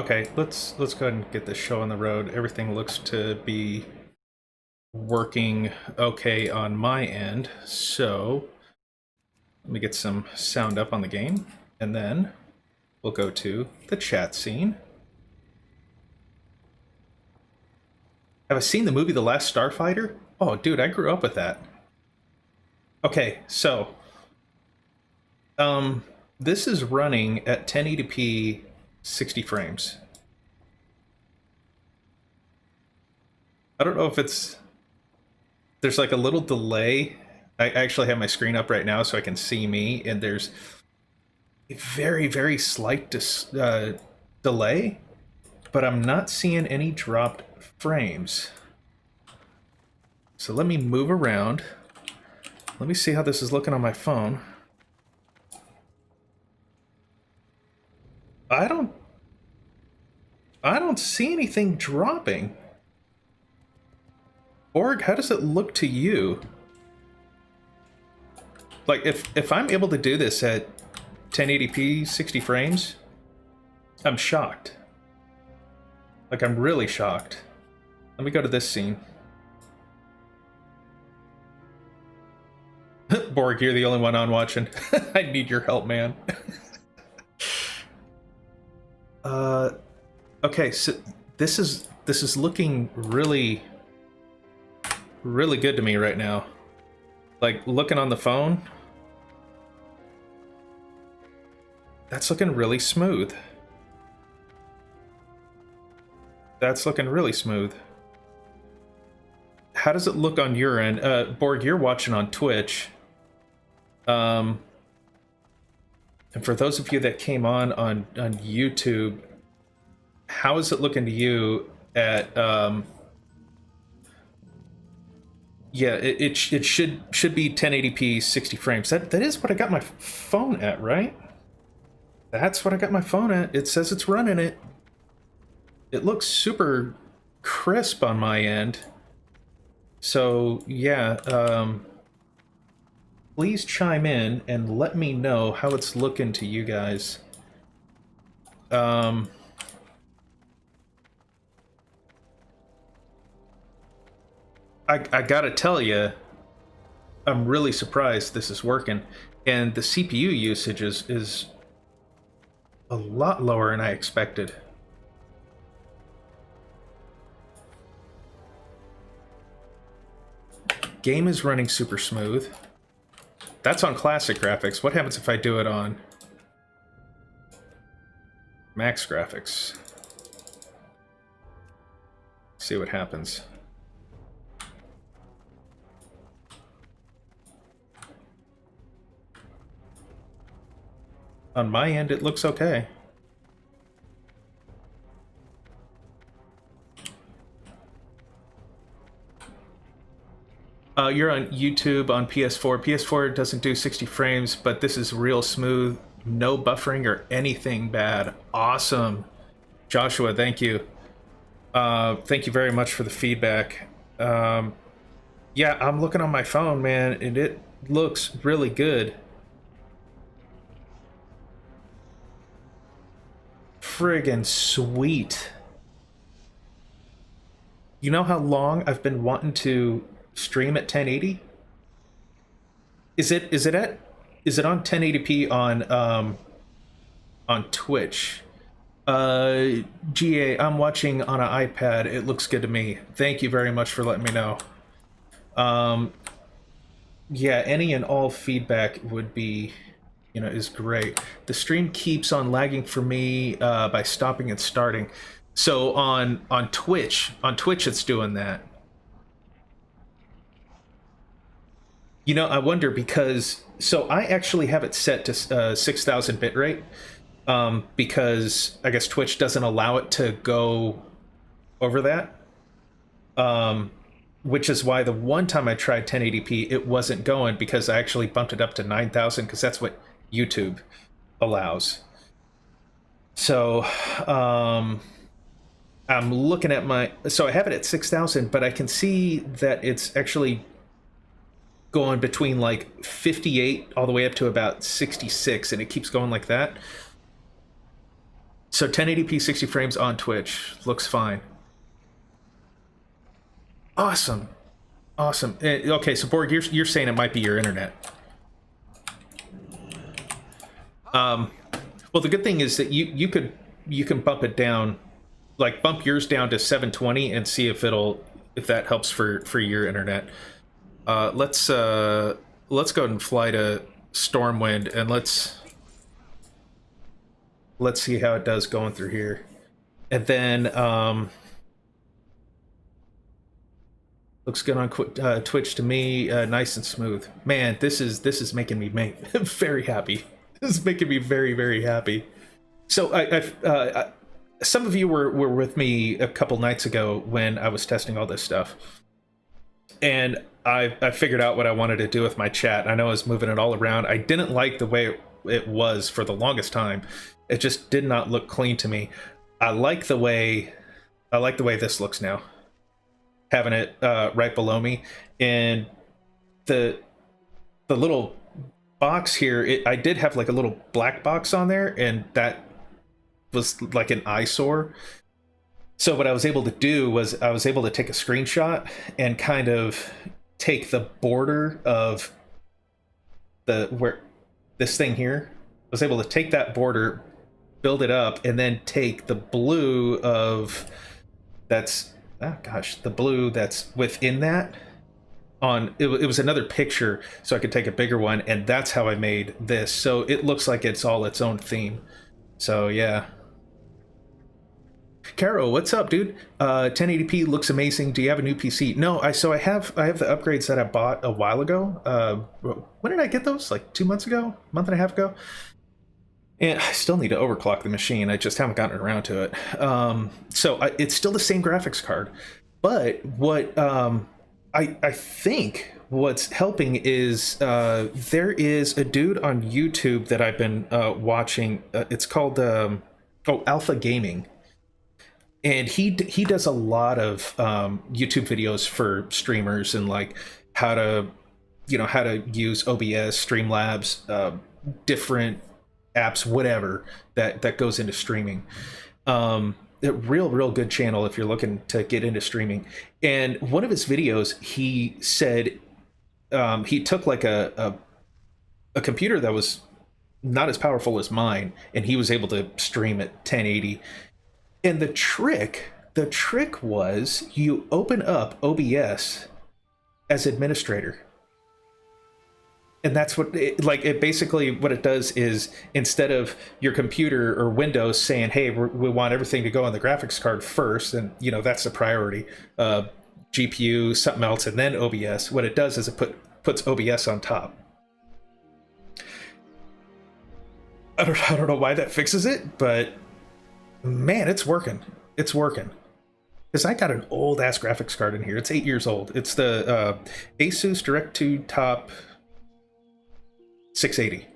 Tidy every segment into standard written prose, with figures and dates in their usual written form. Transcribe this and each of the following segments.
Okay, let's go ahead and get this show on the road. Everything looks to be working okay on my end. So let me get some sound up on the game, and then we'll go to the chat scene. Have I seen the movie The Last Starfighter? Oh, dude, I grew up with that. Okay, so this is running at 1080p 60 frames. I don't know if there's like a little delay. I actually have my screen up right now so I can see me, and there's a very, very slight delay, but I'm not seeing any dropped frames. So let me move around. Let me see how this is looking on my phone. I don't see anything dropping. Borg, how does it look to you? Like, if I'm able to do this at 1080p 60 frames, I'm shocked. Like, I'm really shocked. Let me go to this scene. Borg, you're the only one on watching. I need your help, man. Okay, so this is looking really good to me right now. Like, looking on the phone, that's looking really smooth. That's looking really smooth. How does it look on your end? Borg, you're watching on Twitch. And for those of you that came on YouTube, how is it looking to you at yeah, it should be 1080p 60 frames. That is what I got my phone at, right? That's what I got my phone at. It says it's running it. It looks super crisp on my end. So yeah, please chime in and let me know how it's looking to you guys. I gotta tell you, I'm really surprised this is working, and the CPU usage is a lot lower than I expected. Game is running super smooth. That's on classic graphics. What happens if I do it on max graphics? See what happens. On my end, it looks okay. You're on YouTube on PS4. PS4 doesn't do 60 frames, but this is real smooth. No buffering or anything bad. Awesome. Joshua, thank you. Thank you very much for the feedback. Yeah, I'm looking on my phone, man, and it looks really good. Friggin' sweet. You know how long I've been wanting to stream at 1080? Is it on 1080p on Twitch? GA, I'm watching on an iPad. It looks good to me. Thank you very much for letting me know. Yeah, any and all feedback would be, is great. The stream keeps on lagging for me by stopping and starting. So on Twitch it's doing that. I wonder because I actually have it set to 6,000 bitrate because I guess Twitch doesn't allow it to go over that. Which is why the one time I tried 1080p, it wasn't going because I actually bumped it up to 9,000 because that's what YouTube allows. So I'm looking at so I have it at 6,000, but I can see that it's actually going between like 58 all the way up to about 66, and it keeps going like that. So 1080p 60 frames on Twitch looks fine. Awesome. Awesome. Okay, so Borg, you're saying it might be your internet. Well, the good thing is that you can bump it down, like bump yours down to 720 and see if that helps for your internet. Let's go ahead and fly to Stormwind and let's see how it does going through here, and then looks good on Twitch to me, nice and smooth. Man, this is making me very happy. This is making me very, very happy. So some of you were with me a couple nights ago when I was testing all this stuff, and I figured out what I wanted to do with my chat. I know I was moving it all around. I didn't like the way it was for the longest time. It just did not look clean to me. I like the way this looks now, having it right below me, and the little box here, I did have like a little black box on there, and that was like an eyesore. So what I was able to do was I was able to take a screenshot and kind of take the border of where this thing here, I was able to take that border, build it up, and then take the blue of the blue that's within that on it was another picture, so I could take a bigger one, and that's how I made this. So it looks like it's all its own theme. So yeah. Caro, what's up, dude? 1080p looks amazing. Do you have a new PC? No, I have the upgrades that I bought a while ago. When did I get those? Like 2 months ago? A month and a half ago? And I still need to overclock the machine. I just haven't gotten around to it. It's still the same graphics card. But what I think what's helping is there is a dude on YouTube that I've been watching. It's called Alpha Gaming. And he does a lot of YouTube videos for streamers and like how to use OBS, Streamlabs, different apps, whatever that goes into streaming. A real good channel if you're looking to get into streaming. And one of his videos, he said he took like a computer that was not as powerful as mine, and he was able to stream at 1080. And the trick was you open up OBS as administrator. And that's what basically what it does is, instead of your computer or Windows saying, hey, we want everything to go on the graphics card first, and that's the priority, GPU, something else, and then OBS, what it does is it puts OBS on top. I don't know why that fixes it, but man, it's working. It's working. Because I got an old ass graphics card in here. It's 8 years old. It's the Asus Direct to Top 680.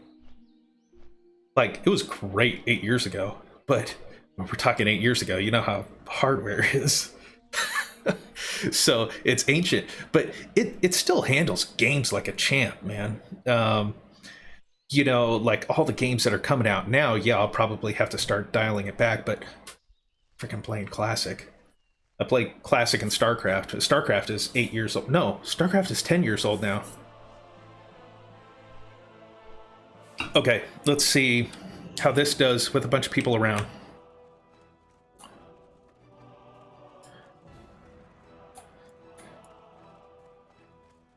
Like, it was great 8 years ago, but when we're talking 8 years ago, you know how hardware is. So it's ancient, but it still handles games like a champ, man. Like all the games that are coming out now, yeah, I'll probably have to start dialing it back, but freaking playing Classic. I play Classic and StarCraft. StarCraft is 8 years old. No, StarCraft is 10 years old now. Okay, let's see how this does with a bunch of people around.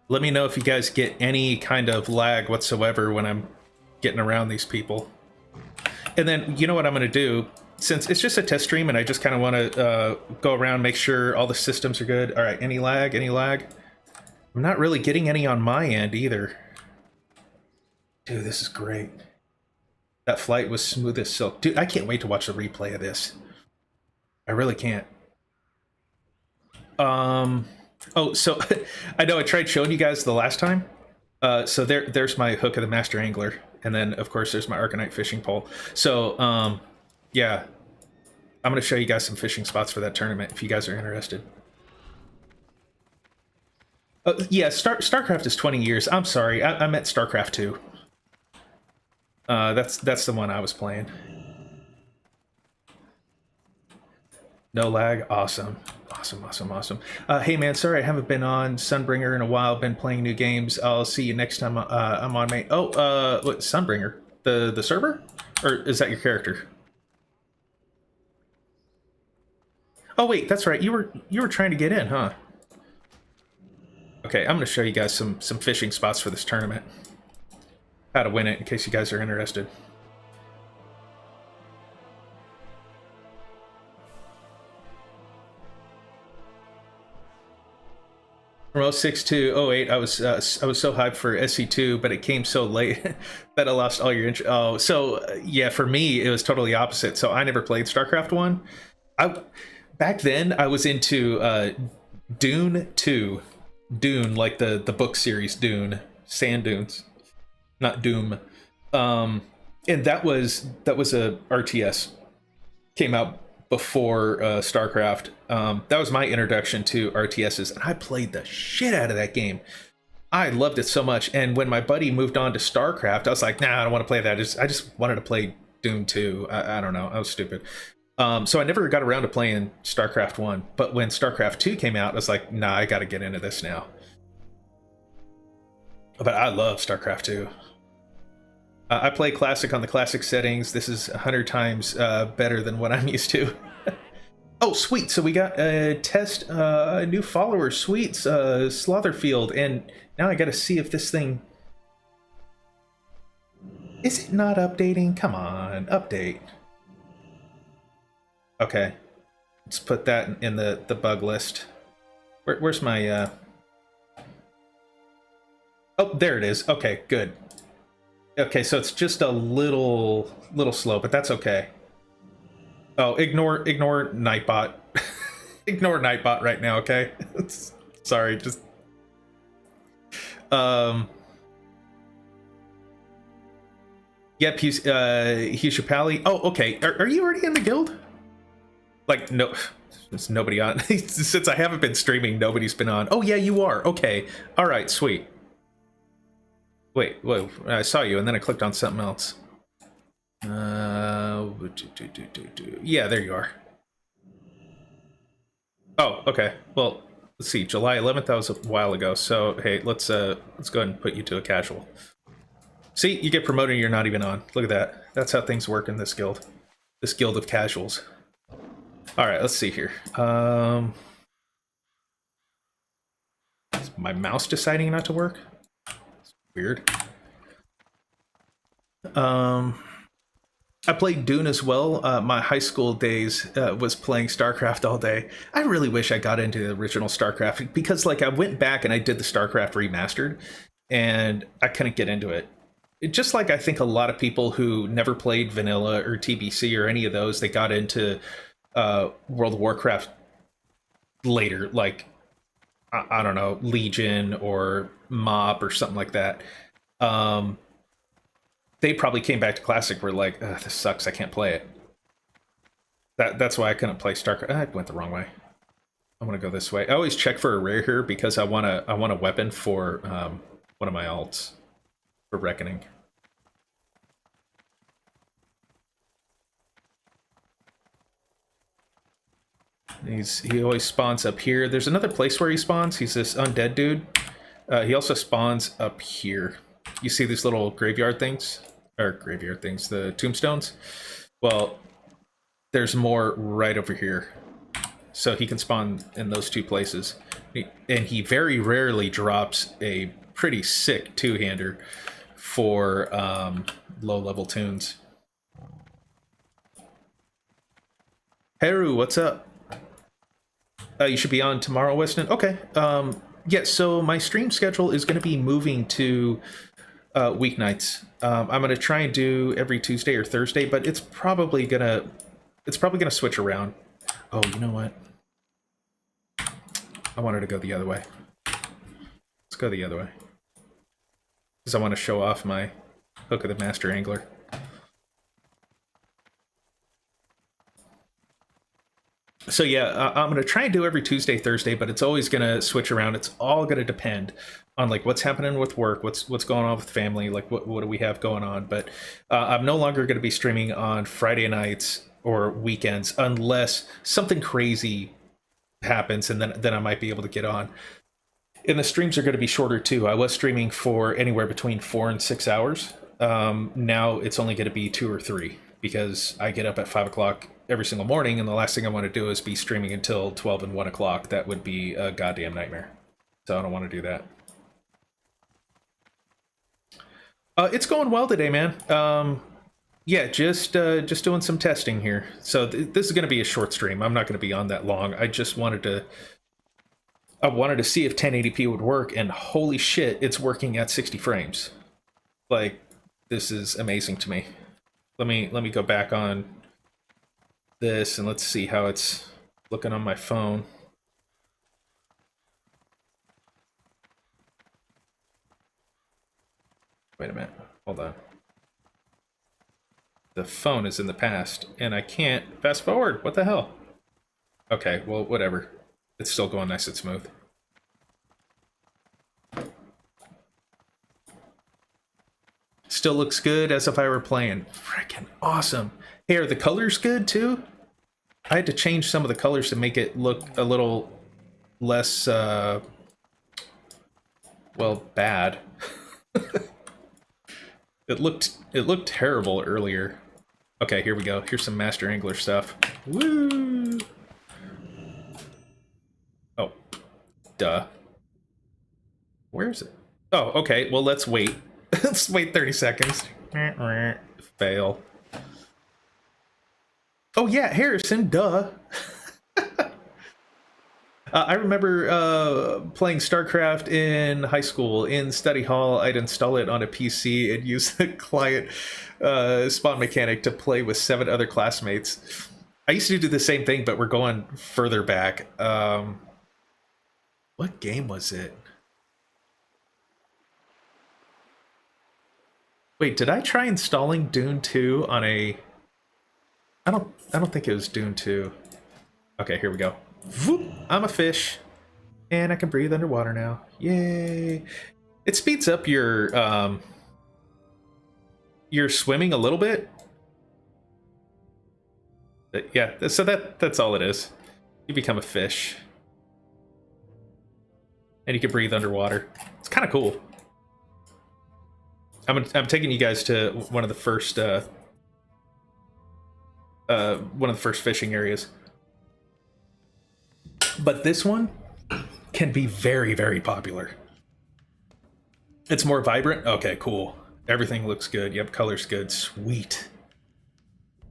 Let me know if you guys get any kind of lag whatsoever when I'm getting around these people. And then, you know what I'm going to do? Since it's just a test stream and I just kind of want to go around, make sure all the systems are good. All right, any lag? Any lag? I'm not really getting any on my end either. Dude, this is great. That flight was smooth as silk. Dude, I can't wait to watch the replay of this. I really can't. Oh, so I know I tried showing you guys the last time. So there's my hook of the Master Angler. And then, of course, there's my Arcanite fishing pole. So, yeah, I'm going to show you guys some fishing spots for that tournament if you guys are interested. Yeah, StarCraft is 20 years. I'm sorry, I meant StarCraft 2. That's the one I was playing. No lag. Awesome. Awesome, awesome, awesome. Hey man, sorry I haven't been on Sunbringer in a while. Been playing new games. I'll see you next time I'm on main. Oh, what, Sunbringer? The server? Or is that your character? Oh wait, that's right. You were trying to get in, huh? Okay, I'm gonna show you guys some fishing spots for this tournament. How to win it in case you guys are interested. From 06 to 08, I was so hyped for SC2, but it came so late that I lost all your interest. Oh, so yeah, for me it was totally opposite. So I never played StarCraft 1. Back then I was into Dune 2. Dune, like the book series Dune, Sand Dunes, not Doom. And that was a RTS, came out before StarCraft. That was my introduction to RTSs, and I played the shit out of that game. I loved it so much. And when my buddy moved on to StarCraft, I was like, nah, I don't want to play that. I just wanted to play Doom 2. I don't know. I was stupid. So I never got around to playing StarCraft 1. But when StarCraft 2 came out, I was like, nah, I got to get into this now. But I love StarCraft 2. I play Classic on the Classic settings. This is 100 times better than what I'm used to. Oh, sweet. So we got a test, new follower. Sweet. Slotherfield. And now I got to see if this thing... Is it not updating? Come on, update. Okay. Let's put that in the bug list. Where's my... Oh, there it is. Okay, good. Okay, so it's just a little slow, but that's okay. Oh, ignore Nightbot. Ignore Nightbot right now, okay? Sorry, just... Yep, he's Shapali. Oh, okay. Are you already in the guild? Like, no, there's nobody on. Since I haven't been streaming, nobody's been on. Oh, yeah, you are. Okay. All right, sweet. Wait, I saw you, and then I clicked on something else. Yeah, there you are. Oh, okay. Well, let's see. July 11th, that was a while ago. So, hey, let's go ahead and put you to a casual. See, you get promoted and you're not even on. Look at that. That's how things work in this guild. This guild of casuals. All right, let's see here. Is my mouse deciding not to work? It's weird. I played Dune as well. My high school days was playing StarCraft all day. I really wish I got into the original StarCraft because, like, I went back and I did the StarCraft remastered, and I couldn't get into it. Just like I think a lot of people who never played vanilla or TBC or any of those, they got into World of Warcraft later, like I don't know, Legion or Mob or something like that. They probably came back to Classic were like, this sucks, I can't play it. That's why I couldn't play StarCraft. I went the wrong way. I want to go this way. I always check for a rare here because I want a weapon for one of my alts for Reckoning. He always spawns up here. There's another place where he spawns. He's this undead dude. He also spawns up here. You see these little graveyard things? Or graveyard things, the tombstones? Well, there's more right over here. So he can spawn in those two places. And he very rarely drops a pretty sick two-hander for low-level tunes. Heru, what's up? You should be on tomorrow, Weston. Okay. Yeah, so my stream schedule is going to be moving to weeknights. I'm going to try and do every Tuesday or Thursday, but it's probably gonna switch around. Oh, you know what? I wanted to go the other way. Let's go the other way. Because I want to show off my Hook of the Master Angler. So yeah, I'm going to try and do every Tuesday, Thursday, but it's always going to switch around. It's all going to depend on like what's happening with work, what's going on with family, like what do we have going on. But I'm no longer going to be streaming on Friday nights or weekends unless something crazy happens, and then I might be able to get on. And the streams are going to be shorter too. I was streaming for anywhere between 4 and 6 hours. Now it's only going to be 2 or 3 because I get up at 5 o'clock every single morning, and the last thing I want to do is be streaming until 12 and 1 o'clock. That would be a goddamn nightmare. So I don't want to do that. It's going well today, man. Yeah, just doing some testing here. So this is going to be a short stream. I'm not going to be on that long. I just wanted to see if 1080p would work, and holy shit, it's working at 60 frames. Like, this is amazing to me. Let me go back on this and let's see how it's looking on my phone. Wait a minute. Hold on. The phone is in the past, and I can't fast forward. What the hell? Okay, well, whatever. It's still going nice and smooth. Still looks good as if I were playing. Freaking awesome. Hey, are the colors good too? I had to change some of the colors to make it look a little less, well, bad. It looked terrible earlier. Okay, here we go. Here's some Master Angler stuff. Woo! Oh, duh. Where is it? Oh, okay. Well, let's wait. Let's wait 30 seconds. Fail. Oh yeah, Harrison, duh. I remember playing StarCraft in high school. In study hall, I'd install it on a PC and use the client spawn mechanic to play with 7 other classmates. I used to do the same thing, but we're going further back. What game was it? Wait, did I try installing Dune 2 on a... I don't think it was Dune 2. Okay, here we go. Whoop, I'm a fish, and I can breathe underwater now. Yay! It speeds up your swimming a little bit. But yeah, so that's all it is. You become a fish, and you can breathe underwater. It's kind of cool. I'm taking you guys to one of the first fishing areas. But this one can be very, very popular. It's more vibrant. Okay, cool. Everything looks good. Yep, color's good. Sweet.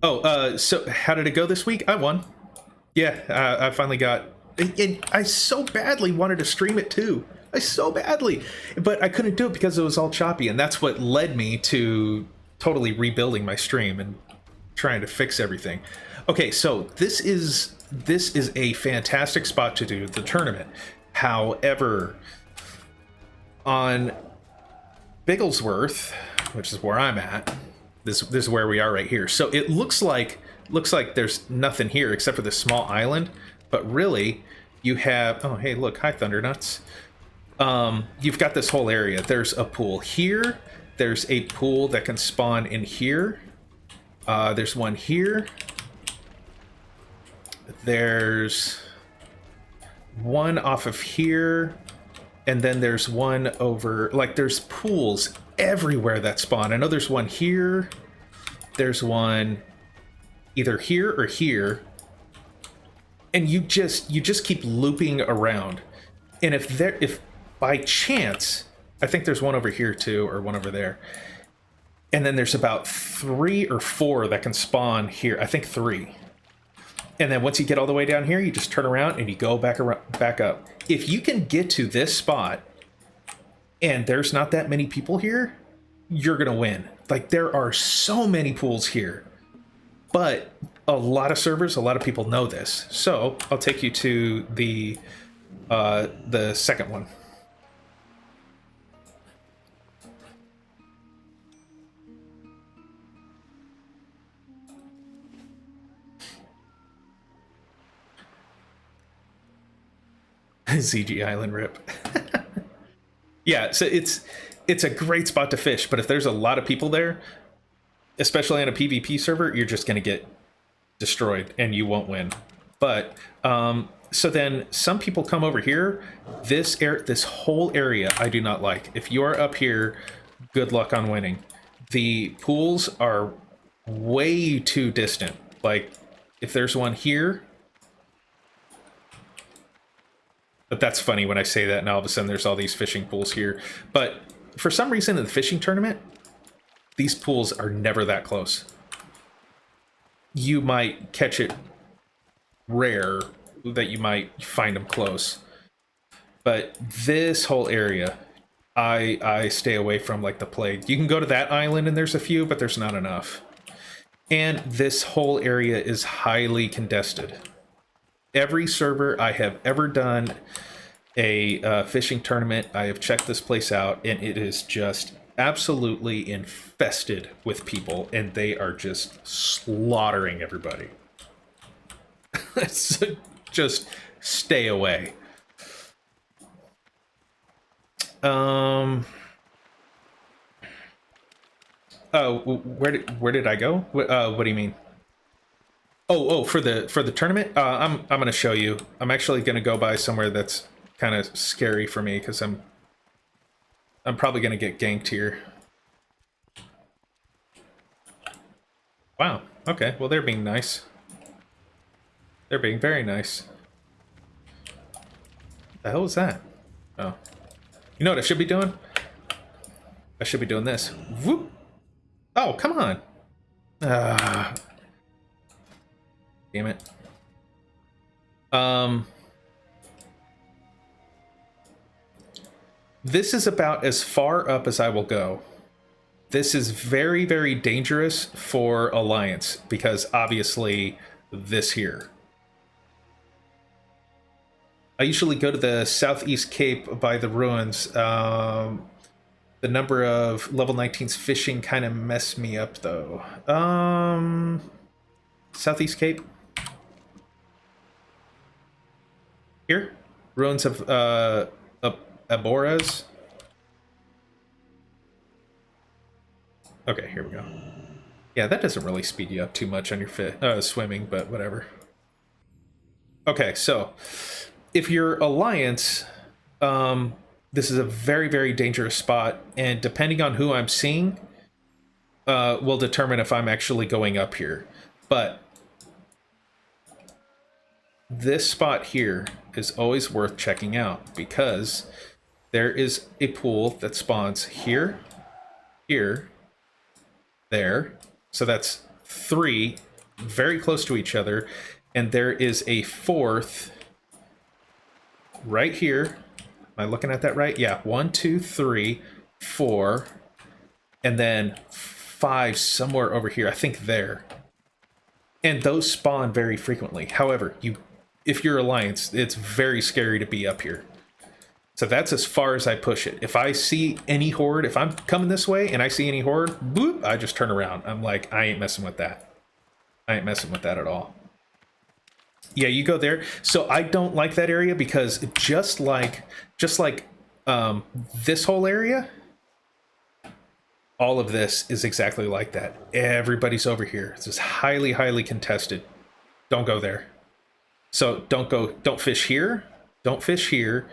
Oh, so how did it go this week? I won. Yeah, I finally got... And I so badly wanted to stream it too. I so badly. But I couldn't do it because it was all choppy, and that's what led me to totally rebuilding my stream and trying to fix everything. Okay, so this is a fantastic spot to do the tournament. However, on Bigglesworth, which is where I'm at, this is where we are right here. So it looks like there's nothing here except for this small island, but really you have... Oh, hey, look, hi Thundernuts. You've got this whole area. There's a pool here. There's a pool that can spawn in here. There's one here. There's one off of here, and then there's one over... Like, there's pools everywhere that spawn. I know there's one here. There's one either here or here. And you just keep looping around. And if by chance... I think there's one over here too, or one over there. And then there's about 3 or 4 that can spawn here. I think 3. And then once you get all the way down here, you just turn around and you go back up. If you can get to this spot and there's not that many people here, you're gonna win. Like, there are so many pools here, but a lot of servers, a lot of people know this. So I'll take you to the second one. ZG Island rip. Yeah, so it's a great spot to fish, but if there's a lot of people there, especially on a PvP server, you're just gonna get destroyed and you won't win. But so then some people come over here. This whole area I do not like. If you are up here, good luck on winning. The pools are way too distant. Like if there's one here, but that's funny when I say that and all of a sudden there's all these fishing pools here. But for some reason in the fishing tournament, these pools are never that close. You might catch it rare that you might find them close. But this whole area, I stay away from like the plague. You can go to that island and there's a few, but there's not enough. And this whole area is highly contested. Every server I have ever done a fishing tournament, I have checked this place out, and it is just absolutely infested with people, and they are just slaughtering everybody. So just stay away. Oh, where did I go? What do you mean? Oh, for the tournament? I'm gonna show you. I'm actually gonna go by somewhere that's kind of scary for me because I'm probably gonna get ganked here. Wow. Okay. Well, they're being nice. They're being very nice. The hell was that? Oh. You know what I should be doing? I should be doing this. Whoop. Oh, come on. Damn it. This is about as far up as I will go. This is very, very dangerous for Alliance because obviously this here. I usually go to the Southeast Cape by the ruins. The number of level 19s fishing kind of messed me up though. Southeast Cape. Here? Ruins of Aboras. Okay, here we go. Yeah, that doesn't really speed you up too much on your swimming, but whatever. Okay, so if you're Alliance, this is a very, very dangerous spot, and depending on who I'm seeing, will determine if I'm actually going up here. But this spot here is always worth checking out because there is a pool that spawns here, here, there. So that's 3 very close to each other. And there is a 4th right here. Am I looking at that right? Yeah. 1, 2, 3, 4, and then 5 somewhere over here. I think there. And those spawn very frequently. However, if you're Alliance, it's very scary to be up here. So that's as far as I push it. If I see any horde, if I'm coming this way and I see any horde, boop, I just turn around. I'm like, I ain't messing with that. I ain't messing with that at all. Yeah, you go there. So I don't like that area because just like this whole area, all of this is exactly like that. Everybody's over here. This is highly, highly contested. Don't go there. So don't fish here. Don't fish here.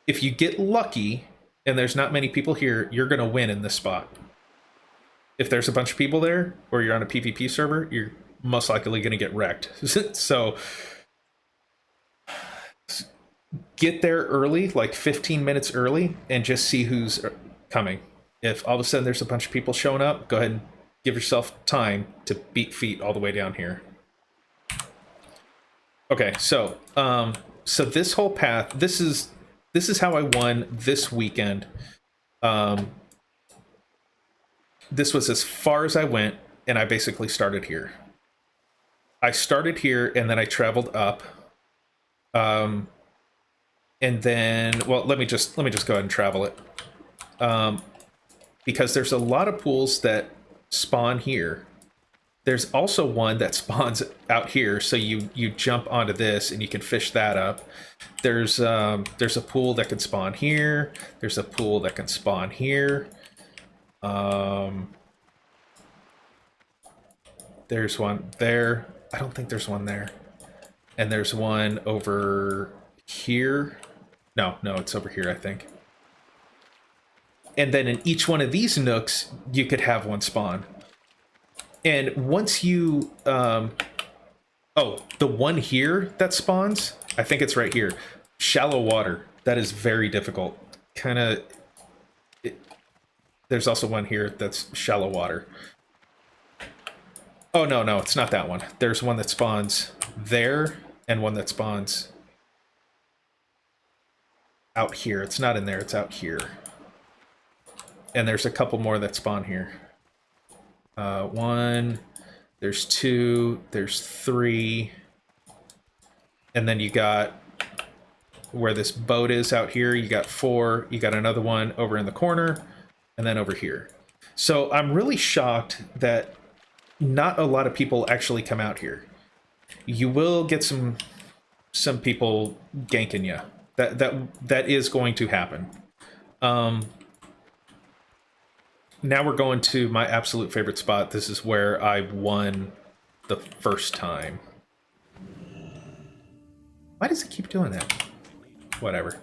If you get lucky and there's not many people here, you're going to win in this spot. If there's a bunch of people there or you're on a PvP server, you're most likely going to get wrecked. So get there early, like 15 minutes early, and just see who's coming. If all of a sudden there's a bunch of people showing up, go ahead and give yourself time to beat feet all the way down here. Okay, so this whole path, this is how I won this weekend. This was as far as I went, and I basically started here. I started here, and then I traveled up. And then, well, let me just go ahead and travel it. Because there's a lot of pools that spawn here. There's also one that spawns out here, so you jump onto this and you can fish that up. There's a pool that can spawn here. There's a pool that can spawn here. There's one there. I don't think there's one there. And there's one over here. No, it's over here, I think. And then in each one of these nooks, you could have one spawn. And once you... oh, the one here that spawns, I think it's right here. Shallow water. That is very difficult. Kind of... There's also one here that's shallow water. Oh, no, it's not that one. There's one that spawns there and one that spawns out here. It's not in there, it's out here. And there's a couple more that spawn here. One, there's two, there's three. And then you got where this boat is out here, you got four. You got another one over in the corner, and then over here. So I'm really shocked that not a lot of people actually come out here. You will get some people ganking you. That is going to happen. Now we're going to my absolute favorite spot. This is where I won the first time. Why does it keep doing that? Whatever.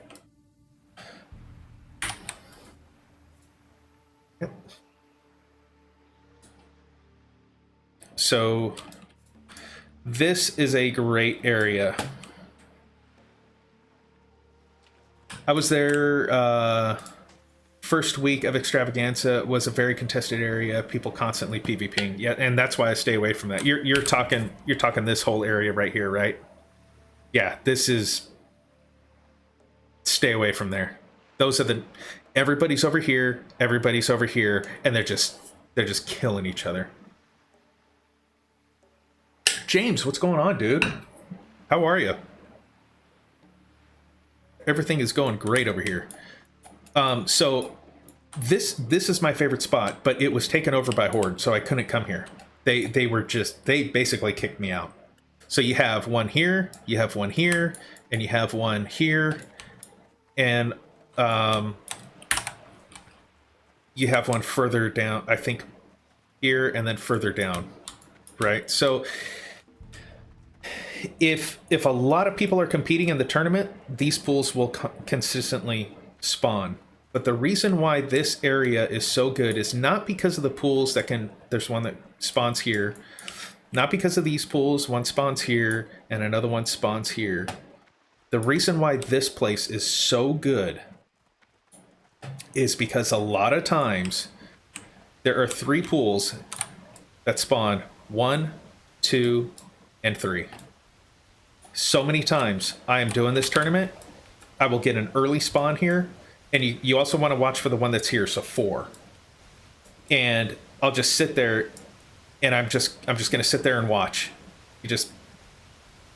Yep. So this is a great area. I was there first week of Extravaganza. Was a very contested area. People constantly PvPing. Yeah, and that's why I stay away from that. You're talking this whole area right here, right? Yeah, this is... Stay away from there. Those are the... Everybody's over here, and they're just killing each other. James, what's going on, dude? How are you? Everything is going great over here. So this is my favorite spot, but it was taken over by Horde, so I couldn't come here. They basically kicked me out. So you have one here, you have one here, and you have one here, and you have one further down, I think here, and then further down, right? So if a lot of people are competing in the tournament, these pools will consistently spawn. But the reason why this area is so good is not because of the pools that can... There's one that spawns here. Not because of these pools. One spawns here, and another one spawns here. The reason why this place is so good is because a lot of times there are 3 pools that spawn 1, 2, and 3. So many times I am doing this tournament, I will get an early spawn here, and you also want to watch for the one that's here, so 4. And I'll just sit there, and I'm just going to sit there and watch. You just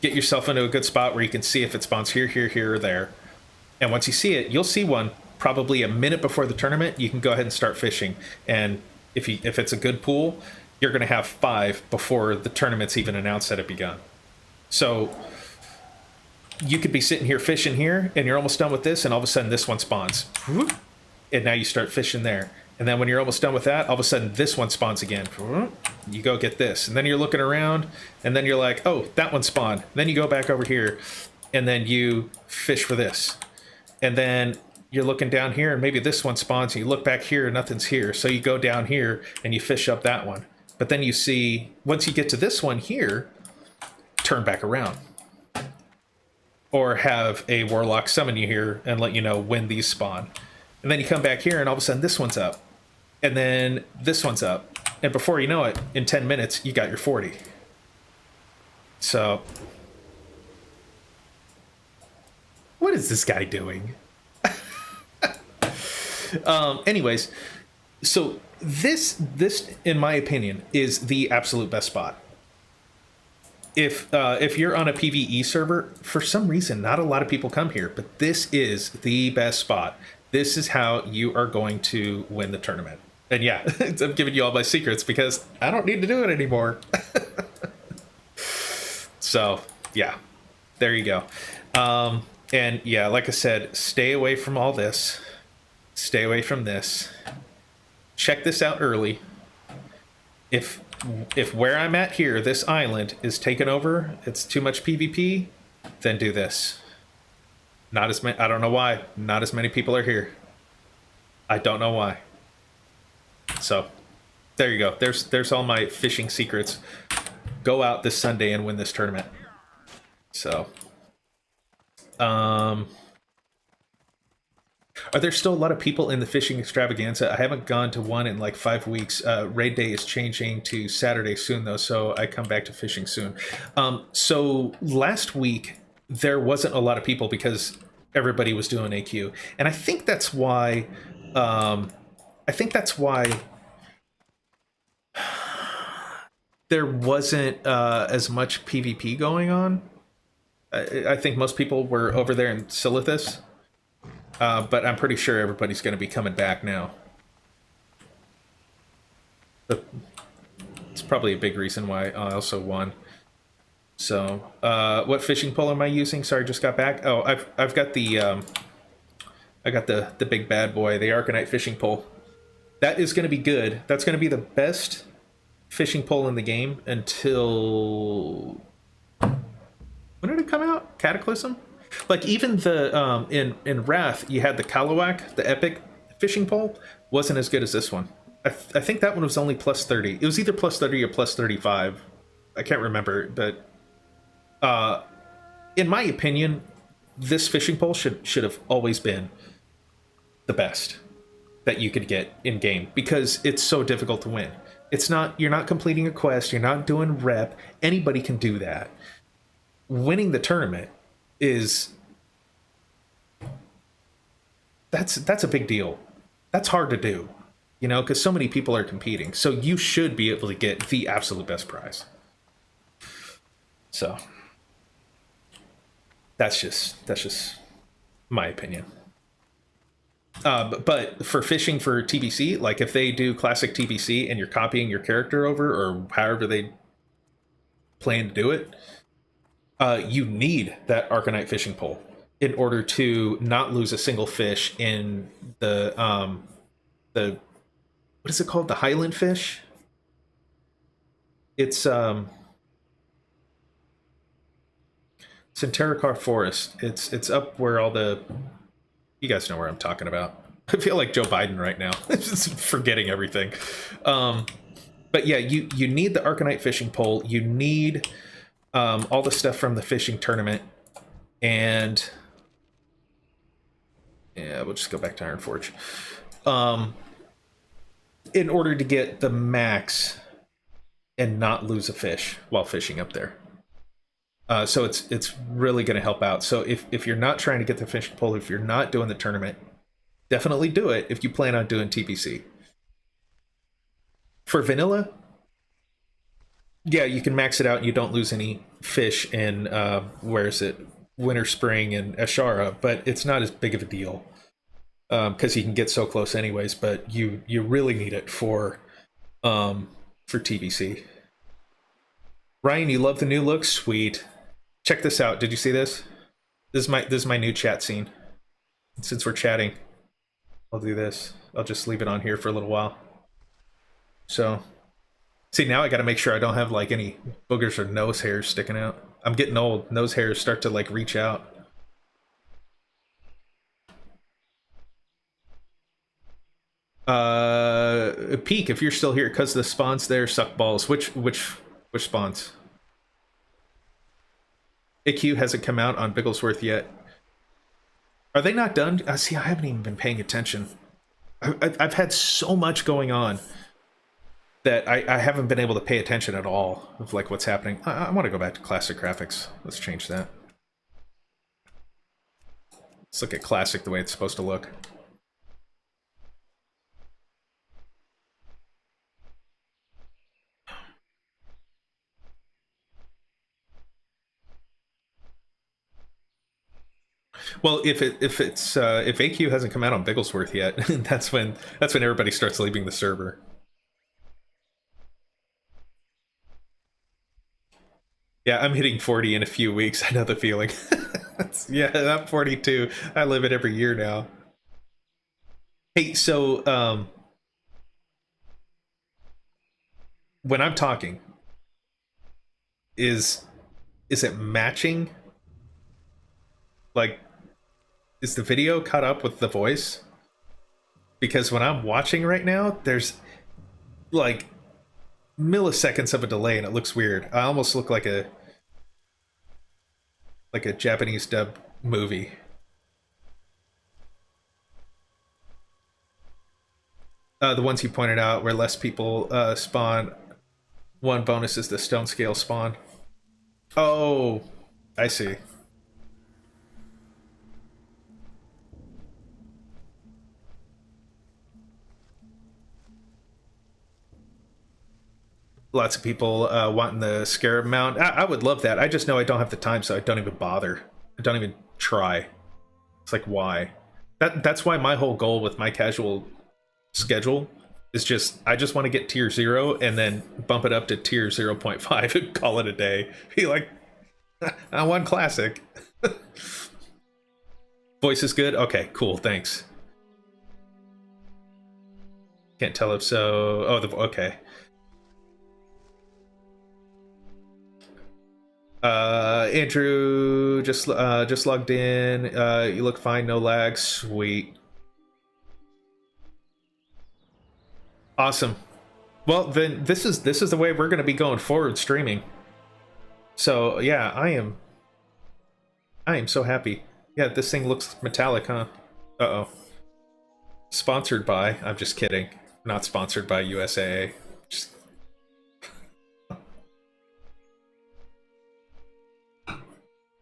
get yourself into a good spot where you can see if it spawns here, here, here, or there. And once you see it, you'll see one probably a minute before the tournament. You can go ahead and start fishing. And if it's a good pool, you're going to have 5 before the tournament's even announced that it begun. So you could be sitting here fishing here, and you're almost done with this, and all of a sudden this one spawns. And now you start fishing there. And then when you're almost done with that, all of a sudden this one spawns again. You go get this. And then you're looking around, and then you're like, oh, that one spawned. Then you go back over here, and then you fish for this. And then you're looking down here, and maybe this one spawns, and you look back here, and nothing's here. So you go down here, and you fish up that one. But then you see, once you get to this one here, turn back around. Or have a warlock summon you here and let you know when these spawn. And then you come back here, and all of a sudden this one's up. And then this one's up. And before you know it, in 10 minutes, you got your 40. So, what is this guy doing? Anyways, so this, in my opinion, is the absolute best spot. If you're on a PvE server, for some reason, not a lot of people come here, but this is the best spot. This is how you are going to win the tournament. And yeah, I'm giving you all my secrets because I don't need to do it anymore. So yeah, there you go. And yeah, like I said, stay away from all this. Stay away from this. Check this out early. If if where I'm at here, this island is taken over, it's too much PvP, then do this. Not as many. I don't know why. Not as many people are here. I don't know why. So, there you go. There's all my fishing secrets. Go out this Sunday and win this tournament. So, are there still a lot of people in the fishing extravaganza? I haven't gone to one in like 5 weeks. Raid day is changing to Saturday soon, though, so I come back to fishing soon. So last week there wasn't a lot of people because everybody was doing AQ, and I think that's why. There wasn't as much PvP going on. I think most people were over there in Silithus. But I'm pretty sure everybody's going to be coming back now. But it's probably a big reason why I also won. So, what fishing pole am I using? Sorry, just got back. Oh, I've got the the big bad boy, the Arcanite fishing pole. That is going to be good. That's going to be the best fishing pole in the game until when did it come out? Cataclysm. Like even the in Wrath, you had the Kalawak, the epic fishing pole, wasn't as good as this one. I think that one was only plus 30. It was either plus 30 or plus 35. I can't remember, but in my opinion, this fishing pole should have always been the best that you could get in game because it's so difficult to win. It's not, you're not completing a quest, you're not doing rep. Anybody can do that. Winning the tournament is that's a big deal. That's hard to do, you know, because so many people are competing. So you should be able to get the absolute best prize. So that's just my opinion. But for fishing for TBC, like if they do classic TBC and you're copying your character over or however they plan to do it, you need that Arcanite fishing pole in order to not lose a single fish in the what is it called? The Highland fish? It's in Terracar Forest. It's up where all the, you guys know where I'm talking about. I feel like Joe Biden right now. Just forgetting everything. But yeah, you need the Arcanite fishing pole. You need all the stuff from the fishing tournament. And yeah, we'll just go back to Ironforge. In order to get the max and not lose a fish while fishing up there. So it's really going to help out. So if you're not trying to get the fishing pole, if you're not doing the tournament, definitely do it if you plan on doing TPC. For vanilla, yeah, you can max it out and you don't lose any fish in, where is it? Winter, Spring, and Ashara, but it's not as big of a deal because you can get so close anyways, but you really need it for TBC. Ryan, you love the new look? Sweet. Check this out. Did you see this? This is my new chat scene. Since we're chatting, I'll do this. I'll just leave it on here for a little while. So, see, now I got to make sure I don't have like any boogers or nose hairs sticking out. I'm getting old. Nose hairs start to like reach out. Peak, if you're still here, because the spawns there suck balls. Which spawns? AQ hasn't come out on Bigglesworth yet. Are they not done? See, I haven't even been paying attention. I've had so much going on that I haven't been able to pay attention at all of like what's happening. I want to go back to classic graphics. Let's change that. Let's look at classic the way it's supposed to look. Well, if AQ hasn't come out on Bigglesworth yet, that's when everybody starts leaving the server. Yeah, I'm hitting 40 in a few weeks. I know the feeling. Yeah, I'm 42. I live it every year now. Hey, so when I'm talking, is is it matching? Like, is the video caught up with the voice? Because when I'm watching right now, there's like milliseconds of a delay and it looks weird. I almost look like a Japanese dub movie. The ones you pointed out where less people spawn. One bonus is the stone scale spawn. Oh, I see. Lots of people wanting the scarab mount. I would love that. I just know I don't have the time, so I don't even bother. I don't even try. It's like, why? That's why my whole goal with my casual schedule is just, I just want to get tier 0 and then bump it up to tier 0.5 and call it a day. Be like, I want classic. Voice is good? Okay, cool, thanks. Can't tell if so. Oh, okay. Andrew just logged in. You look fine, no lag. Sweet. Awesome. Well, then this is the way we're going to be going forward streaming. So yeah, I am so happy. Yeah, this thing looks metallic, huh? Uh-oh. Sponsored by, I'm just kidding. Not sponsored by USAA. Just...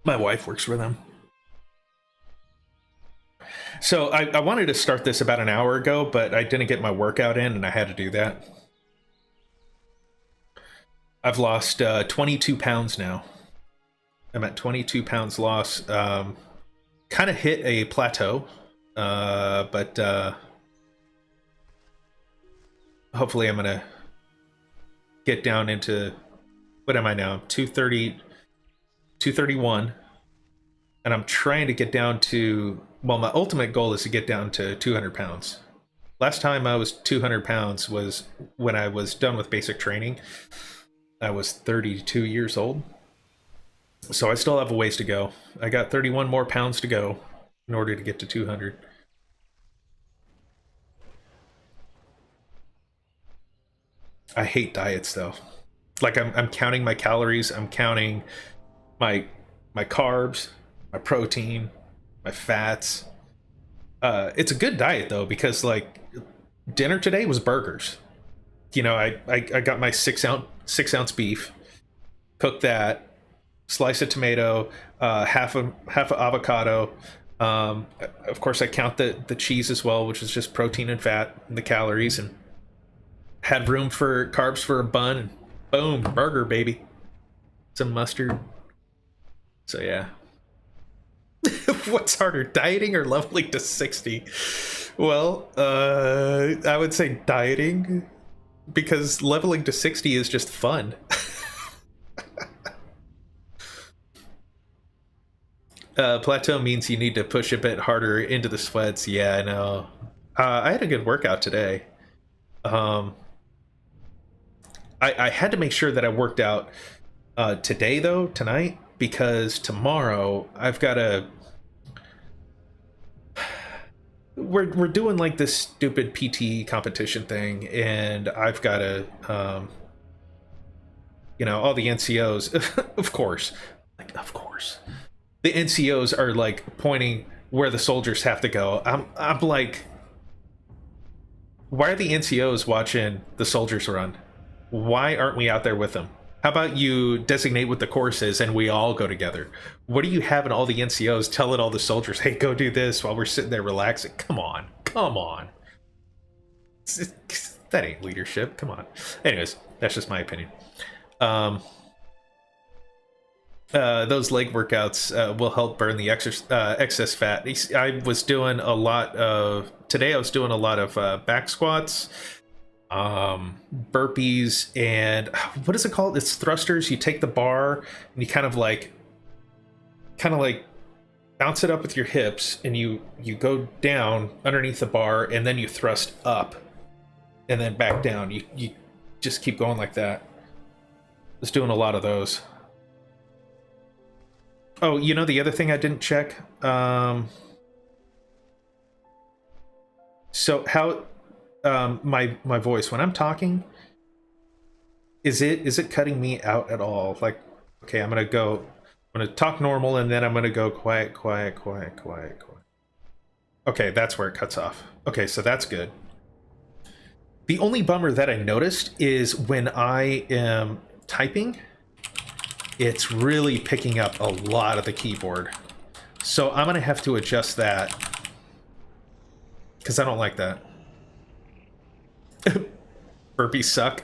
My wife works for them. So I wanted to start this about an hour ago, but I didn't get my workout in and I had to do that. I've lost 22 pounds now. I'm at 22 pounds loss. Kind of hit a plateau, but hopefully I'm gonna get down into, what am I now? 230, 231, and I'm trying to get down to, well, my ultimate goal is to get down to 200 pounds. Last time I was 200 pounds was when I was done with basic training. I was 32 years old. So I still have a ways to go. I got 31 more pounds to go in order to get to 200. I hate diets though. Like I'm counting my calories, I'm counting my carbs, my protein, my fats. It's a good diet though, because like dinner today was burgers. You know, I got my 6-ounce beef, cooked that, slice of tomato, half a avocado. Of course, I count the cheese as well, which is just protein and fat and the calories, and had room for carbs for a bun. And boom, burger, baby. Some mustard. So yeah. What's harder, dieting or leveling to 60? Well, I would say dieting, because leveling to 60 is just fun. Plateau means you need to push a bit harder into the sweats. Yeah, I know. I had a good workout today. I had to make sure that I worked out today, though, tonight, because tomorrow I've got a... We're doing like this stupid PT competition thing, and I've got to, you know, all the NCOs, of course, like, of course, the NCOs are like pointing where the soldiers have to go. I'm like, why are the NCOs watching the soldiers run? Why aren't we out there with them? How about you designate what the course is and we all go together? What are you having all the NCOs telling all the soldiers, hey, go do this while we're sitting there relaxing? Come on. Come on. That ain't leadership. Come on. Anyways, that's just my opinion. Those leg workouts will help burn the excess fat. I was doing a lot of... Today I was doing a lot of back squats, burpees, and what is it called? It's thrusters. You take the bar and you kind of like bounce it up with your hips, and you go down underneath the bar, and then you thrust up and then back down. You just keep going like that. Just doing a lot of those. Oh, you know the other thing I didn't check? So how my voice when I'm talking, is it cutting me out at all? Like, okay, I'm gonna talk normal and then I'm gonna go quiet, quiet, quiet, quiet, quiet. Okay, that's where it cuts off. Okay, so that's good. The only bummer that I noticed is when I am typing, it's really picking up a lot of the keyboard. So I'm gonna have to adjust that because I don't like that. Burpees suck.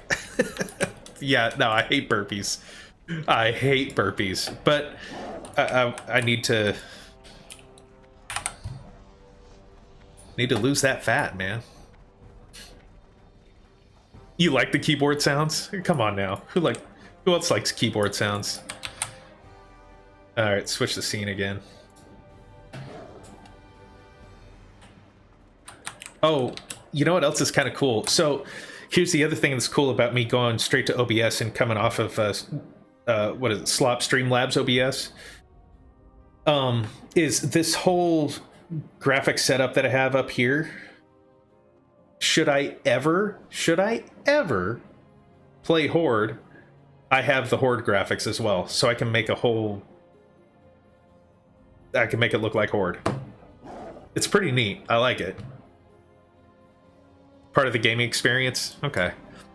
Yeah, no, I hate burpees. I hate burpees, but I need to lose that fat, man. You like the keyboard sounds? Come on now. Who else likes keyboard sounds? All right, switch the scene again. Oh, you know what else is kind of cool? So here's the other thing that's cool about me going straight to OBS and coming off of what is it, Slop Streamlabs OBS? Is this whole graphic setup that I have up here? Should I ever play Horde, I have the Horde graphics as well, so I can make it look like Horde. It's pretty neat. I like it. Part of the gaming experience. Okay.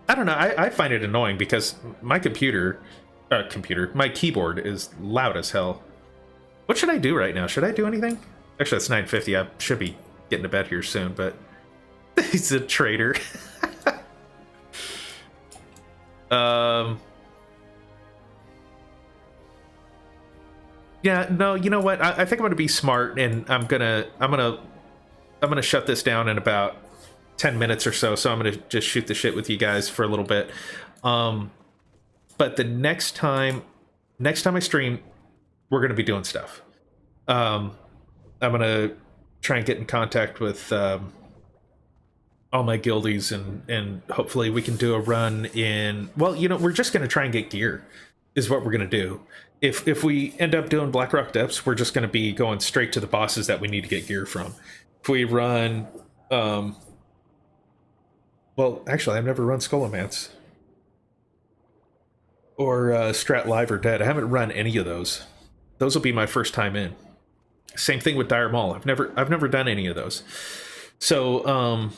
I don't know. I find it annoying because my my keyboard is loud as hell. What should I do right now? Should I do anything? Actually, it's 9:50. I should be getting to bed here soon, but he's a traitor. Yeah, no, you know what? I think I'm gonna be smart, and I'm gonna shut this down in about 10 minutes or so. So I'm gonna just shoot the shit with you guys for a little bit. But the next time I stream, we're gonna be doing stuff. I'm gonna try and get in contact with all my guildies, and hopefully we can do a run in. Well, you know, we're just gonna try and get gear, is what we're gonna do. If we end up doing Blackrock Depths, we're just gonna be going straight to the bosses that we need to get gear from. If we run, well, actually, I've never run Scholomance or Strat Live or Dead. I haven't run any of those. Those will be my first time in. Same thing with Dire Maul. I've never done any of those. So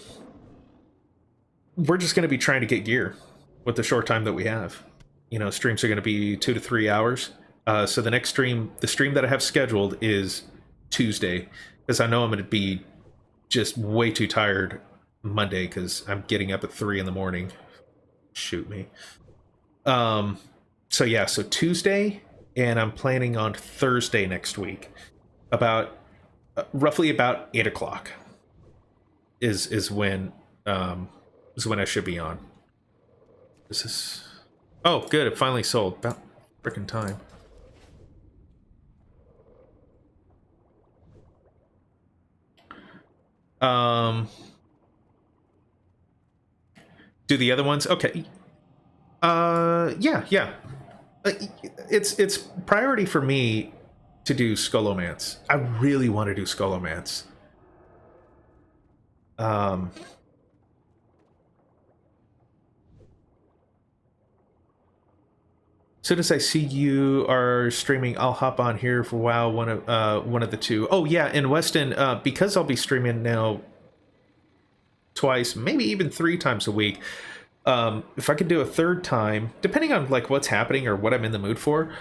we're just going to be trying to get gear with the short time that we have. You know, streams are going to be 2 to 3 hours. So the stream that I have scheduled is Tuesday, because I know I'm going to be just way too tired Monday because I'm getting up at 3 in the morning. Shoot me. So yeah, so Tuesday, and I'm planning on Thursday next week, about roughly about 8 o'clock is when I should be on. This is, oh good, it finally sold. About freaking time. Do the other ones? Okay. Yeah. It's priority for me to do Scholomance. I really want to do Scholomance. As soon as I see you are streaming, I'll hop on here for a while. One of the two. Oh yeah, and Weston, because I'll be streaming now twice, maybe even 3 times a week. If I could do a third time, depending on like what's happening or what I'm in the mood for,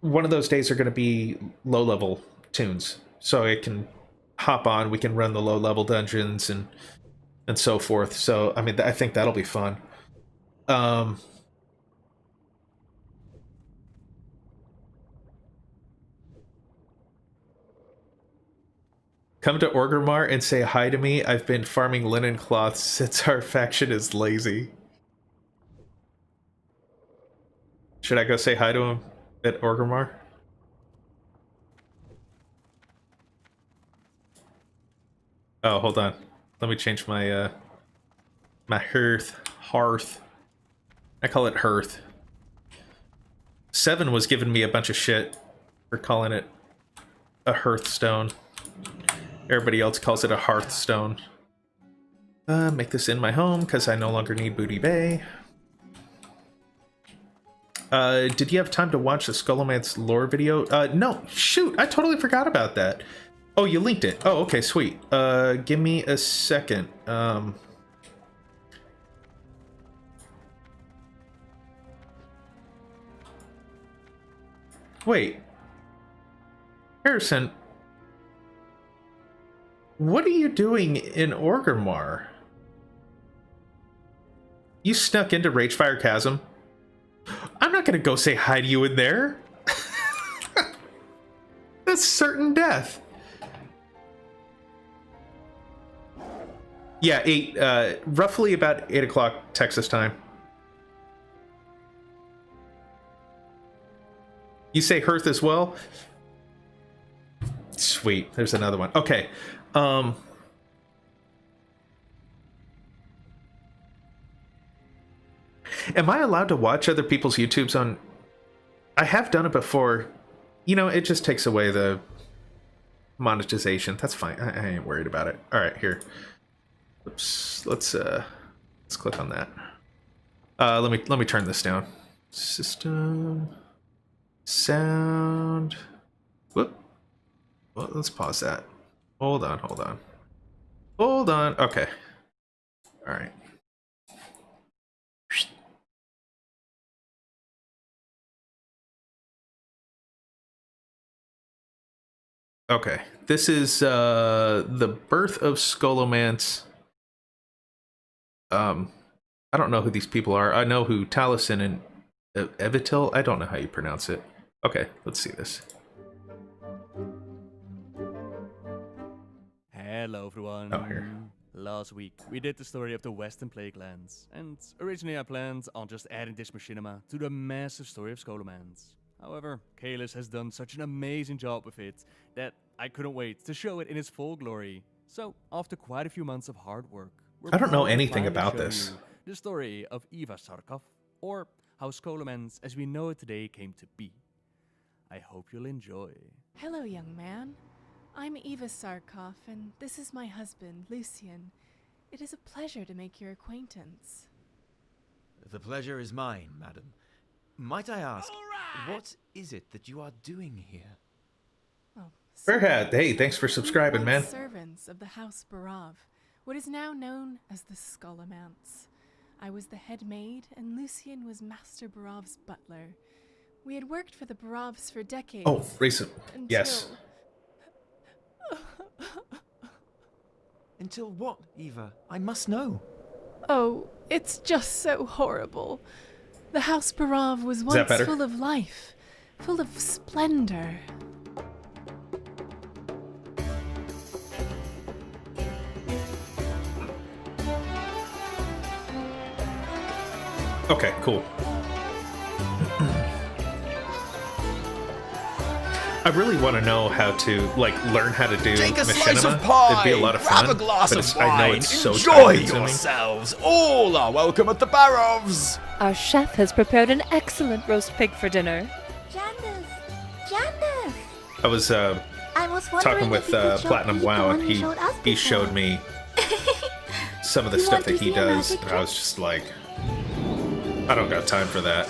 one of those days are going to be low level tunes, so I can hop on. We can run the low level dungeons and so forth. So I mean, I think that'll be fun. Come to Orgrimmar and say hi to me. I've been farming linen cloths since our faction is lazy. Should I go say hi to him at Orgrimmar? Oh, hold on. Let me change my My hearth. I call it hearth. 7 was giving me a bunch of shit for calling it a hearthstone. Everybody else calls it a hearthstone. Make this in my home because I no longer need Booty Bay. Did you have time to watch the Scholomance lore video? No, shoot, I totally forgot about that. Oh, you linked it. Oh, okay, sweet. Give me a second. Wait. Harrison, what are you doing in Orgrimmar? You snuck into Ragefire Chasm? I'm not gonna go say hi to you in there. That's certain death. Yeah, 8, roughly about 8 o'clock Texas time. You say hearth as well? Sweet, there's another one. Okay, am I allowed to watch other people's YouTubes on... I have done it before. You know, it just takes away the monetization. That's fine. I ain't worried about it. All right, here. Oops. Let's click on that. Let me turn this down. System sound. Whoop. Well, let's pause that. Hold on. Okay. All right. Okay, this is the birth of Scholomance. I don't know who these people are. I know who Taliesin and Evitil. I don't know how you pronounce it. Okay, let's see this. Hello everyone. Oh, here. Last week we did the story of the Western Plaguelands, and originally I planned on just adding this machinima to the massive story of Scholomance. However, Kalis has done such an amazing job with it that I couldn't wait to show it in its full glory. So, after quite a few months of hard work, I don't know anything about this. The story of Eva Sarkov, or how Scholomance as we know it today came to be. I hope you'll enjoy. Hello, young man. I'm Eva Sarkov, and this is my husband, Lucian. It is a pleasure to make your acquaintance. The pleasure is mine, madam. Might I ask, what is it that you are doing here? Oh, Fairhat, hey, thanks for subscribing, man. Servants of the House Barav, what is now known as the Scholomance. I was the head maid, and Lucian was Master Barav's butler. We had worked for the Baravs for decades. Oh, recent. Yes. Until what, Eva? I must know. Oh, it's just so horrible. The House Barav was once full of life, full of splendor. Okay, cool. I really want to know how to, like, learn how to do Take a machinima. slice of pie, It'd be a lot of fun. grab a glass but of I know wine, it's so enjoy time-consuming. yourselves. All are welcome at the Barovs. Our chef has prepared an excellent roast pig for dinner. Jandis! I was talking with Platinum WoW, and he showed me some of the stuff that he does, and I was just like, I don't got time for that.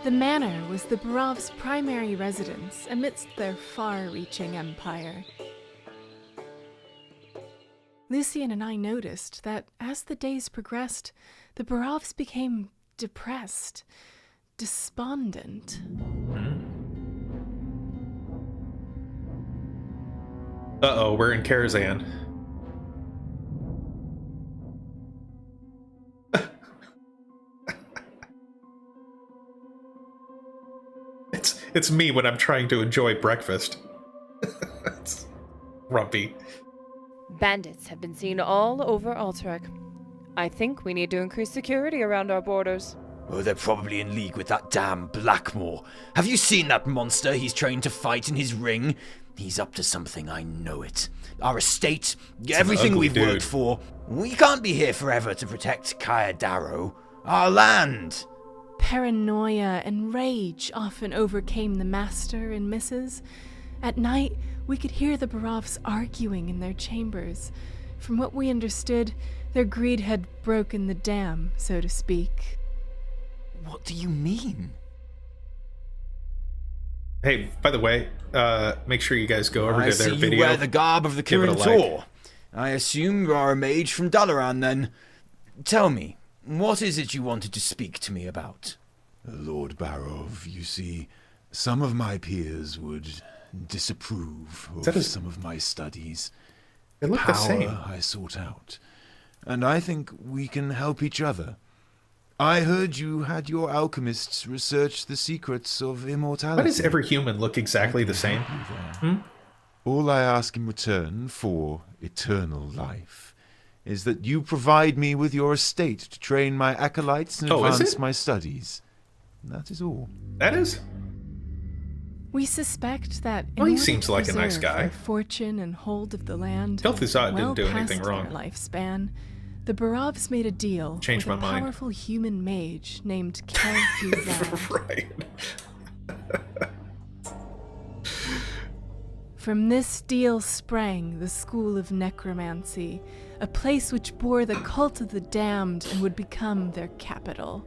The manor was the Barav's primary residence amidst their far-reaching empire. Lucian and I noticed that as the days progressed, the Baravs became depressed, despondent. Uh-oh, we're in Karazhan. It's me when I'm trying to enjoy breakfast. It's grumpy. Bandits have been seen all over Alterac. I think we need to increase security around our borders. Oh, they're probably in league with that damn Blackmore. Have you seen that monster he's trained to fight in his ring? He's up to something, I know it. Our estate, everything ugly we've dude. worked for. We can't be here forever to protect Kaya Darrow. Our land. Paranoia and rage often overcame the master and missus. At night, we could hear the Barovs arguing in their chambers. From what we understood, their greed had broken the dam, so to speak. What do you mean? Hey, by the way, make sure you guys go over I to their see video. you wear the garb of the Give it a Curator. like. I assume you are a mage from Dalaran, then. Tell me, what is it you wanted to speak to me about? Lord Barov, you see, some of my peers would disapprove that of is- some of my studies. They look the Power same. I sought out, and I think we can help each other. I heard you had your alchemists research the secrets of immortality. Why does every human look exactly the same? All I ask in return for eternal life is that you provide me with your estate to train my acolytes and Oh, is advance it? my studies. That is all. That is? We suspect that in Well, he order seems to like a nice preserve guy. their fortune and hold of the land, Kel'Thuzad well didn't do anything past wrong. their lifespan, the Barovs made a deal Changed with my a mind. powerful human mage named Kel'Thuzad. Right. From this deal sprang the School of Necromancy, a place which bore the cult of the damned and would become their capital.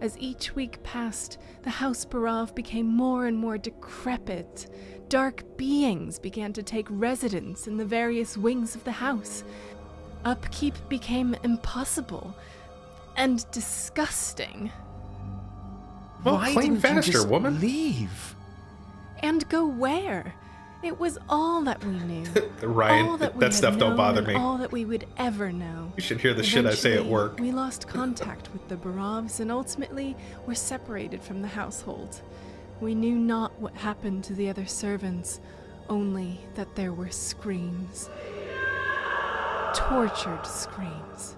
As each week passed, the House Barov became more and more decrepit. Dark beings began to take residence in the various wings of the house. Upkeep became impossible and disgusting. Well, Why clean didn't you faster, just woman. leave? And go where? It was all that we knew. Ryan, all that, we that had stuff don't known bother and me. All that we would ever know. You should hear the shit I say at Eventually, work. We lost contact with the Barovs and ultimately were separated from the household. We knew not what happened to the other servants, only that there were screams. Tortured screams.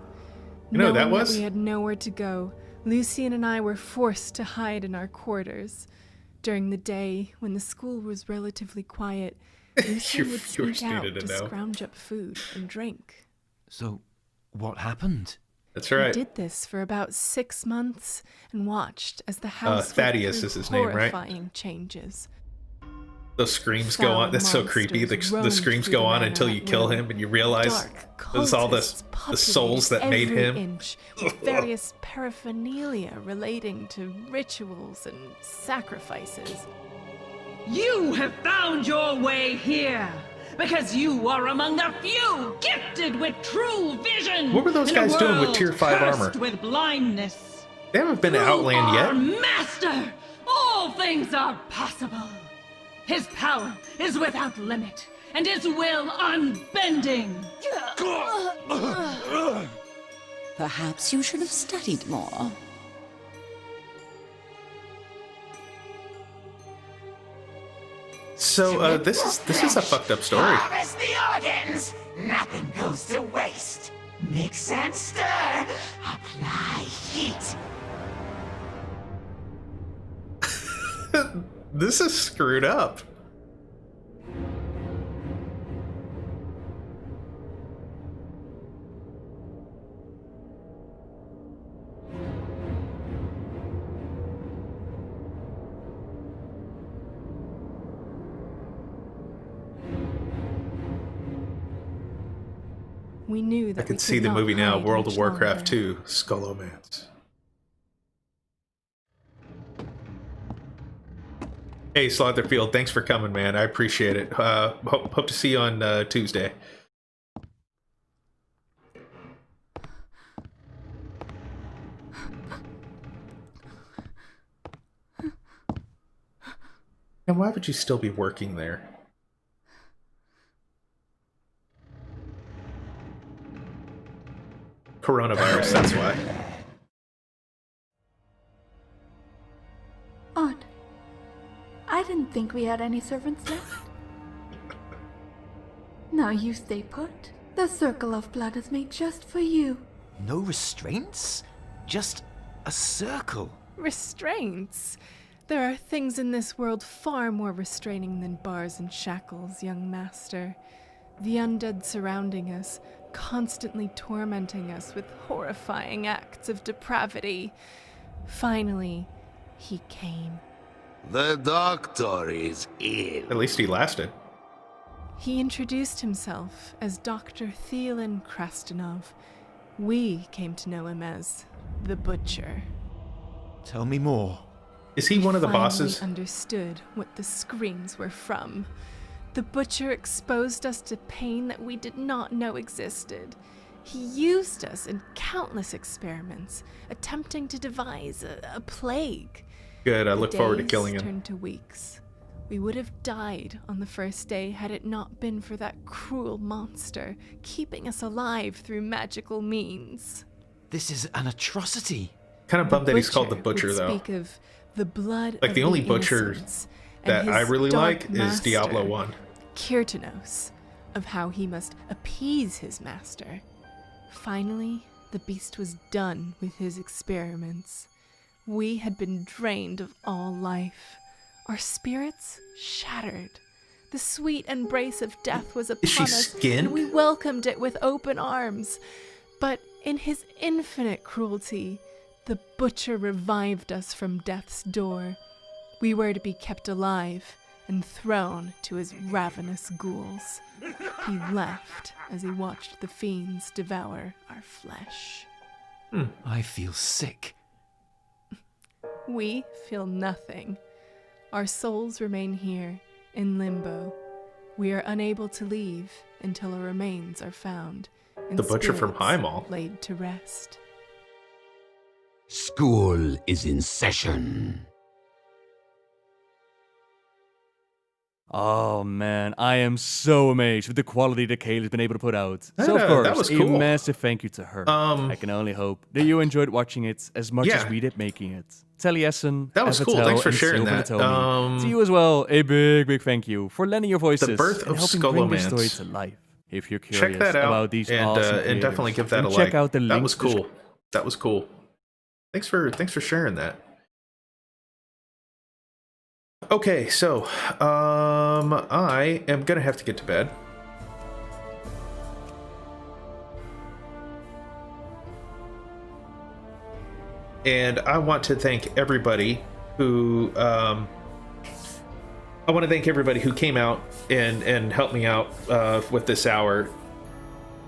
You know who that Knowing was? we had nowhere to go, Lucian and I were forced to hide in our quarters. During the day, when the school was relatively quiet, Lucian Your would viewers sneak out needed to to know. scrounge up food and drink. So, what happened? That's We right. did this for about 6 months and watched as the house went Thaddeus through is his name, right? horrifying changes. Those screams go on. Foul That's so creepy. monsters The roamed screams through go the on manor until you at kill will. him and you realize Dark it was all cultists the souls that populated made every him. inch with various paraphernalia relating to rituals and sacrifices. You have found your way here because you are among the few gifted with true vision. What were those in a guys doing with world Tier 5 cursed armor? with blindness. They haven't been to Through Outland our yet. master, all things are possible. His power is without limit, and his will unbending. Perhaps you should have studied more. So this is a fucked up story. Harvest the organs! Nothing goes to waste. Mix and stir. Apply heat. This is screwed up. We knew that I can we see could the not movie now, hide World much of Warcraft longer. 2, Scholomance. Hey, Slotherfield, thanks for coming, man. I appreciate it. Hope to see you on Tuesday. And why would you still be working there? Coronavirus, that's why. Odd. I didn't think we had any servants left. Now you stay put. The circle of blood is made just for you. No restraints? Just a circle. Restraints? There are things in this world far more restraining than bars and shackles, young master. The undead surrounding us, constantly tormenting us with horrifying acts of depravity. Finally, he came. The doctor is ill. At least he lasted. He introduced himself as Dr. Thielen Krastenov. We came to know him as the Butcher. Tell me more. Is he one of the bosses? Finally understood what the screams were from. The Butcher exposed us to pain that we did not know existed. He used us in countless experiments, attempting to devise a plague. Good, I look forward to Days killing him. turned to weeks. We would have died on the first day had it not been for that cruel monster keeping us alive through magical means. This is an atrocity. Kind of bummed that he's called the Butcher, would though. Speak of the blood Like, of the only Butcher innocents, and that I his really dark like is master, Diablo 1. Kirtanos, of how he must appease his master. Finally, the beast was done with his experiments. We had been drained of all life. Our spirits shattered. The sweet embrace of death was upon us, skinned? and we welcomed it with open arms. But in his infinite cruelty, the Butcher revived us from death's door. We were to be kept alive and thrown to his ravenous ghouls. He laughed as he watched the fiends devour our flesh. I feel sick. We feel nothing. Our souls remain here, in limbo. We are unable to leave until our remains are found, and The Butcher from spirits High Mall. laid to rest. School is in session. Oh man, I am so amazed with the quality that Kayla's been able to put out. So of Yeah, course, that was a cool. massive thank you to her. I can only hope that you enjoyed watching it as much as Yeah. we did making it. Taliesin, That was cool. Avatel, Thanks for and sharing Silver that. Natomi. To you as well, a big thank you for lending your voices Birth and of helping bring this story Scholomance. to life. If you're Check curious that out about these and, awesome and definitely creators, give that a then like. check out the That link was cool. That was cool. Thanks for sharing that. Okay, so I am gonna have to get to bed. And I want to thank everybody who came out and helped me out with this hour.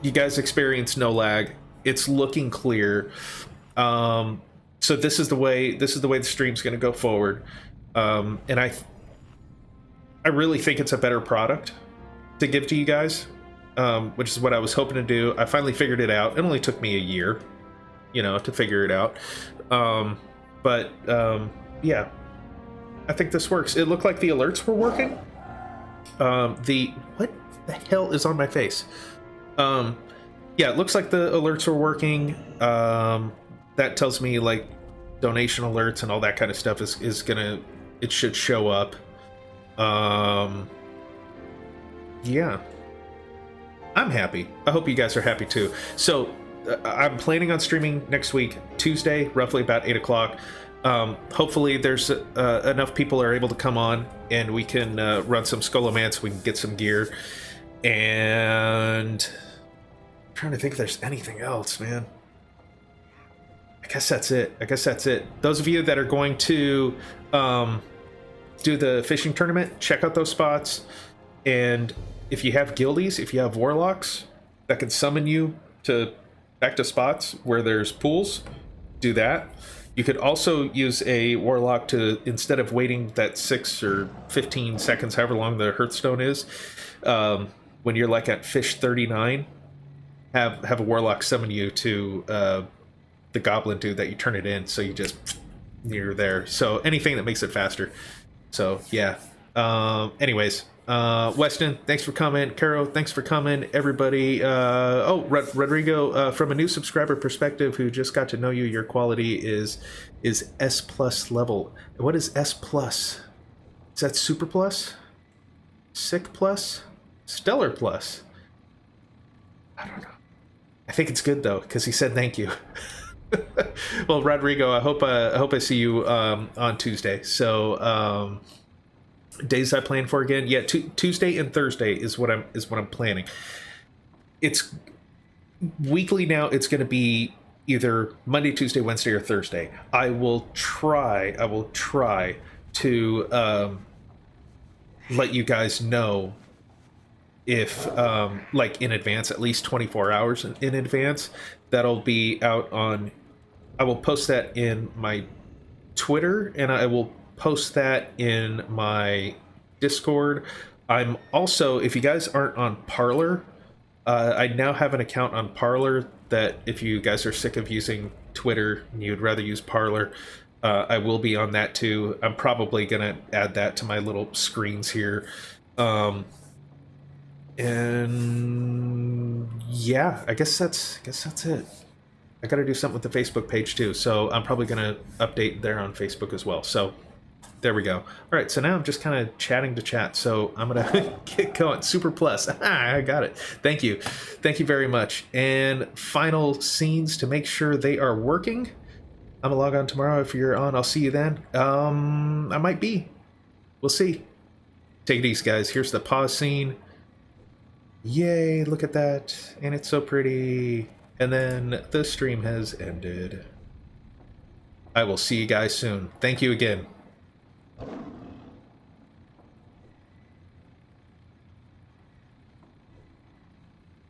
You guys experienced no lag. It's looking clear. So this is the way the stream's going to go forward. And I really think it's a better product to give to you guys, which is what I was hoping to do. I finally figured it out. It only took me a year, to figure it out. Yeah, I think this works. It looked like the alerts were working. What the hell is on my face? Yeah, it looks like the alerts are working. That tells me like donation alerts and all that kind of stuff it should show up. Yeah, I'm happy. I hope you guys are happy too. So I'm planning on streaming next week, Tuesday, roughly about 8 o'clock. Hopefully there's enough people are able to come on and we can run some Scholomance, we can get some gear. And I'm trying to think if there's anything else, man. I guess that's it. Those of you that are going to do the fishing tournament, check out those spots. And if you have guildies, if you have warlocks that can summon you back to spots where there's pools, do that. You could also use a warlock to, instead of waiting that 6 or 15 seconds, however long the Hearthstone is, when you're like at fish 39, have a warlock summon you to the goblin dude that you turn it in, so you're there. So anything that makes it faster. So yeah. Anyways, Weston, thanks for coming. Caro, thanks for coming. Everybody, Rodrigo, from a new subscriber perspective who just got to know you, your quality is S plus level. What is S plus? Is that super plus? Sick plus? Stellar plus? I don't know. I think it's good though, because he said thank you. Well, Rodrigo, I hope I see you on Tuesday. So days I plan for again, yeah, Tuesday and Thursday is what I'm planning. It's weekly now. It's going to be either Monday, Tuesday, Wednesday, or Thursday. I will try to let you guys know if like in advance, at least 24 hours in advance. That'll be out on, I will post that in my Twitter, and I will post that in my Discord. I'm also, if you guys aren't on Parler, I now have an account on Parler that if you guys are sick of using Twitter and you'd rather use Parler, I will be on that too. I'm probably gonna add that to my little screens here. And yeah, I guess that's it. I gotta do something with the Facebook page too, so I'm probably gonna update there on Facebook as well. So there we go. All right, so now I'm just kind of chatting to chat, so I'm gonna get going. Super plus. I got it. Thank you very much. And final scenes to make sure they are working. I'm gonna log on tomorrow. If you're on, I'll see you then. I might be. We'll see. Take it easy, guys. Here's the pause scene. Yay, look at that. And it's so pretty. And then the stream has ended. I will see you guys soon. Thank you again.